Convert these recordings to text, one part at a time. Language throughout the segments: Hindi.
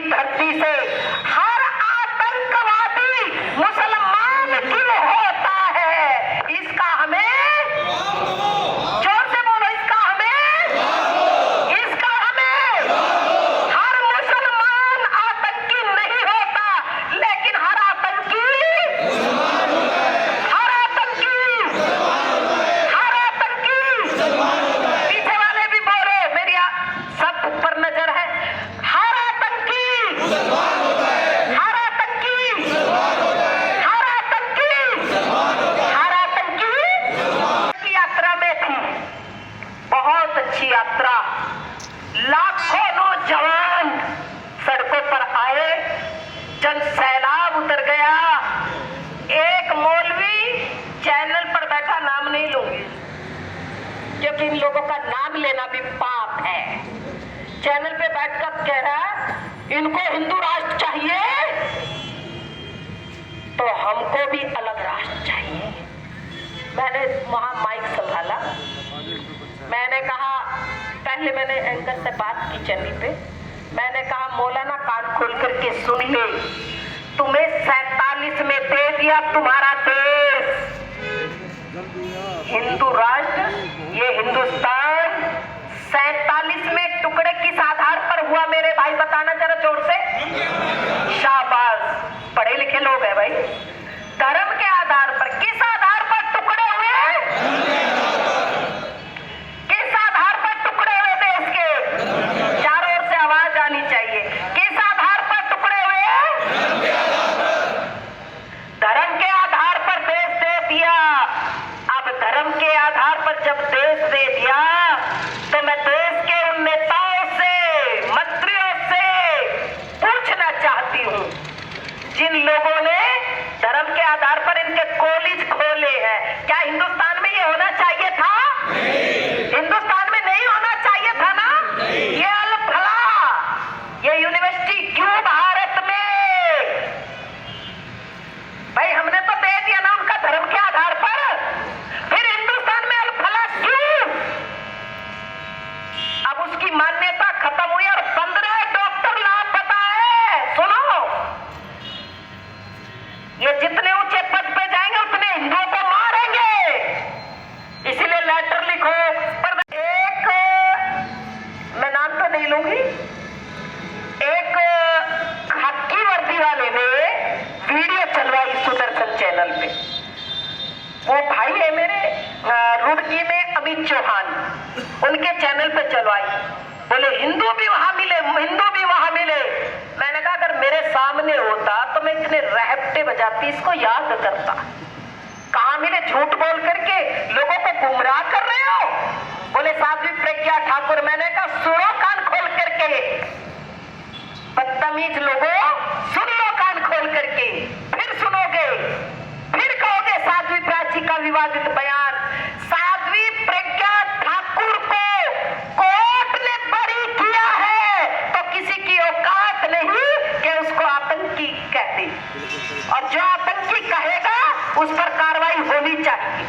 धरती से हर आतंकवादी मुसलमान क्यों होता है, इसका हमें जोर से बोलो, इसका हमें हर मुसलमान आतंकी नहीं होता, लेकिन हर आतंकी पीछे वाले भी बोलो, मेरी सब ऊपर नजर है, हर आतंकी यात्रा में थी, बहुत अच्छी यात्रा, लाखों नौजवान सड़कों पर आए, जन सैलाब उतर गया। एक मौलवी चैनल पर बैठा, नाम नहीं लूंगी क्योंकि इन लोगों का नाम लेना भी पाप है, चैनल पे बैठकर कह रहा इनको हिंदू राष्ट्र चाहिए तो हमको भी अलग राष्ट्र चाहिए। मैंने वहां माइक संभाला, मैंने कहा, पहले मैंने एंकर से बात की चैनल पे, मैंने कहा मौलाना कान खोल करके सुनिए, तुम्हें 47 में दे दिया तुम्हारा देश हिंदू राष्ट्र, ये हिंदुस्तान 47 में टुकड़े किस आधार पर हुआ मेरे भाई, बताना जरा जोर से। शाबाश, पढ़े लिखे लोग हैं भाई। धर्म के आधार पर, किस आधार पर टुकड़े हुए, किस आधार पर टुकड़े हुए देश के, चारों ओर से आवाज आनी चाहिए, किस आधार पर टुकड़े हुए, धर्म के आधार पर देश दे दिया। अब धर्म के आधार पर जब देश दे दिया तो मैं देश के उन नेताओं से, मंत्रियों से पूछना चाहती हूं जिन लोगों ने धर्म के आधार पर इनके कॉलेज खोले हैं, क्या हिंदुस्तान में ये होना चाहिए था? हिंदुस्तान में नहीं होना चाहिए था ना? ये अलफला, ये यूनिवर्सिटी क्यों भारत में? भाई हमने तो दे दिया ना उनका धर्म के आधार पर, फिर हिंदुस्तान में अलफला क्यों? अब उसकी मान्यता खत्म हुई और 15 डॉक्टर लापता है। सुनो, ये जितने ऊंचे पद पे जाएंगे उतने हिंदुओं को मारेंगे, इसलिए लेटर लिखो। पर एक, मैं नाम तो नहीं लूंगी, एक खाकी वर्दी वाले ने वीडियो चलवाई सुदर्शन चैनल पे, वो भाई है मेरे रुड़की में अमित चौहान, उनके चैनल पे चलवाई, बोले हिंदू भी वहां मिले, हिंदू भी वहां मिले। मैंने कहा अगर मेरे सामने होता तो मैं इतने रहपटे बजाती, इसको याद करता। कहां मिले, झूठ बोल करके लोगों को गुमराह कर रहे हो। बोले साध्वी प्रज्ञा ठाकुर। मैंने कहा सुनो कान खोल करके, बदतमीज लोगों, सुन लो कान खोल करके, फिर सुनोगे, फिर कहोगे साध्वी प्राची का विवादित बयान। साध्वी प्रज्ञा ठाकुर को कोर्ट ने बरी किया है तो किसी की औकात नहीं कि उसको आतंकी कहते, और जो आतंकी कहेगा उस पर कार्रवाई होनी चाहिए।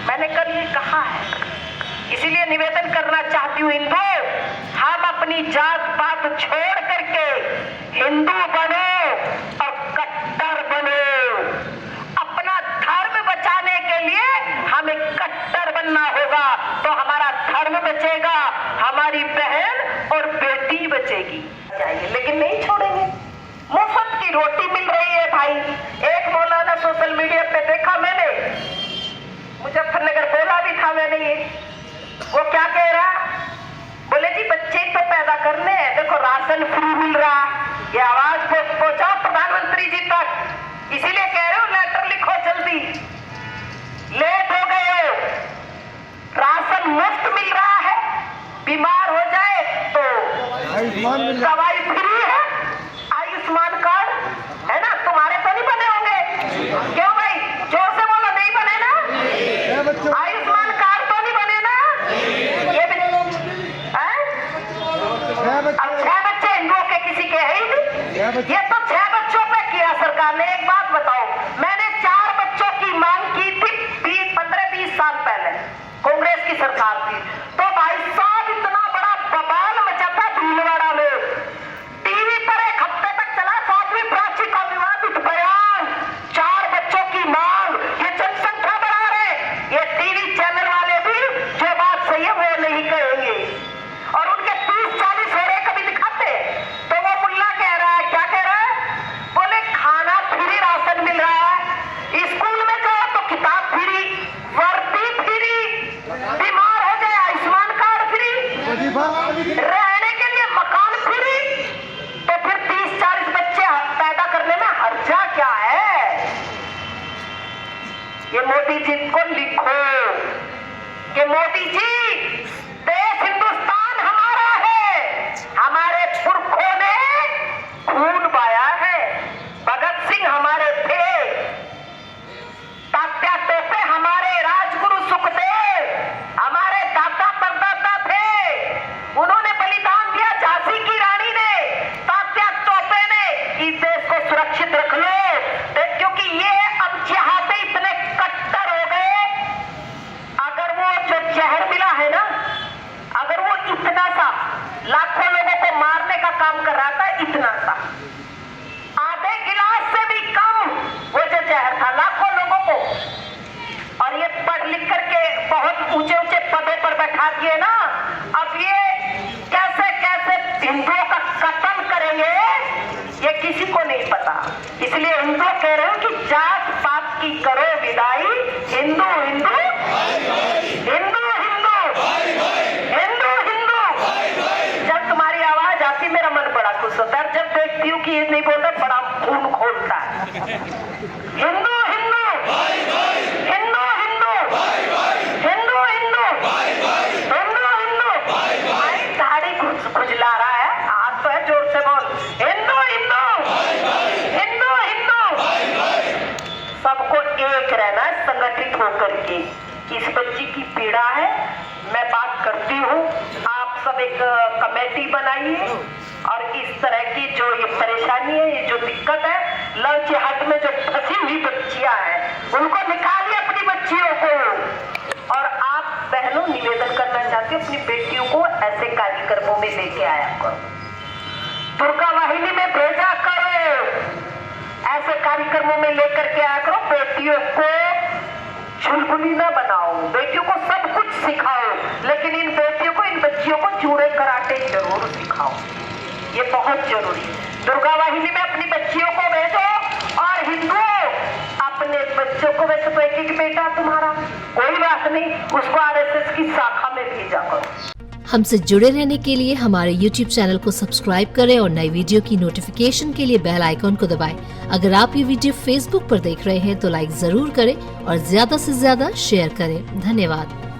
मैंने कल ये कहा है, इसीलिए निवेदन करना चाहती हूँ हिंदू, हम अपनी जात पात छोड़ करके हिंदू बनो और कट्टर बनो। अपना धर्म बचाने के लिए हमें कट्टर बनना होगा, तो हमारा धर्म बचेगा, हमारी बहन और बेटी बचेगी। लेकिन नहीं छोड़ेंगे, मुफ्त की रोटी मिल रही है भाई। एक मौलाना सोशल मीडिया पे देखा मैंने, मुजफ्फरनगर बोला भी था मैंने, ये वो क्या कह रहा, बोले जी बच्चे तो पैदा करने हैं, देखो राशन फ्री मिल रहा। ये आवाज पहुंचाओ प्रधानमंत्री जी तक, इसीलिए कह रहे हो लेटर लिखो जल्दी, लेट हो गए हो। राशन मुफ्त मिल रहा है, बीमार हो जाए तो दवाई फ्री है, आयुष्मान कार्ड है ना, तुम्हारे तो नहीं बने होंगे, क्यों भाई जोर से बोलो, नहीं बने ना? आयुष्मान कार्ड तो नहीं बने ना? ये भी अब 6 बच्चे हिंदुओं के किसी के है ही नहीं, ये तो 6 बच्चों पे किया सरकार ने। एक बात बताओ, मैंने 4 बच्चों की मांग की थी 15-20 साल पहले, कांग्रेस की सरकार थी, तो भाई साहब इतना बड़ा बवाल मचा था भीलवाड़ा में, टीवी पर कि मोदी जी, देश हिंदुस्तान हमारा है, हमारे पुरखों ने खून बहाया है, भगत सिंह हमारे थे, तात्या टोपे हमारे, राजगुरु सुखदेव हमारे दादा परदादा थे, उन्होंने बलिदान दिया, झांसी की रानी ने, तात्या टोपे ने। इस देश को सुरक्षित रख लो, क्योंकि ये अब जिहादी इतने कट्टर हो गए। अगर वो जो जहर मिला है ना, अगर वो इतना सा लाखों लोगों को मारने का काम कर रहा था, इतना सा आधे गिलास से भी कम वो जो जहर था लाखों लोगों को, और ये पढ़ लिख करके बहुत ऊंचे ऊंचे पदों पर बैठा दिए ना, अब ये कैसे कैसे हिंदुओं का कत्ल करेंगे ये किसी को नहीं पता। इसलिए हिंदू कह रहे हो कि जात पात की करो विदाई, हिंदू हिंदू हिंदू हिंदू हिंदू हिंदू। जब तुम्हारी आवाज आती मेरा मन बड़ा खुश होता है, जब देखती हूँ कि ये नहीं बोलता बड़ा खून खोलता है। हिंदू हिंदू हिंदू हिंदू हिंदू हिंदू हिंदू हिंदू। भाई दाढ़ी खुजला रहा है, हाथ तो है, जोर से बोल, हिंदू हिंदू हिंदू हिंदू। सबको एक रहना है, संगठित होकर के। इस बच्ची की पीड़ा है, मैं बात करती हूँ, आप सब एक कमेटी बनाइए और इस तरह की जो ये परेशानी है, ये जो दिक्कत है, लव जिहाद में जो फंसी हुई बच्चियां हैं उनको निकालिए, अपनी बच्चियों को। और आप बहनों निवेदन करना चाहती हूँ, अपनी बेटियों को ऐसे कार्यक्रमों में लेके आया करो, दुर्गा वाहिनी में भेजा करो, ऐसे कार्यक्रमों में लेकर के आया करो। बेटियों को चुलबुली ना बनाओ, बेटियों को सब कुछ सिखाओ, लेकिन इन बेटियों को, इन बच्चियों को जूड़े कराटे जरूर सिखाओ, ये बहुत जरूरी है। दुर्गा वाहिनी में अपनी बच्चियों को भेजो, और हिंदुओं अपने बच्चों को, वैसे तो एक बेटा तुम्हारा, कोई बात नहीं, उसको आरएसएस की शाखा में भेजा करो। हमसे जुड़े रहने के लिए हमारे YouTube चैनल को सब्सक्राइब करें और नई वीडियो की नोटिफिकेशन के लिए बेल आइकॉन को दबाएं। अगर आप ये वीडियो Facebook पर देख रहे हैं तो लाइक जरूर करें और ज्यादा से ज्यादा शेयर करें। धन्यवाद।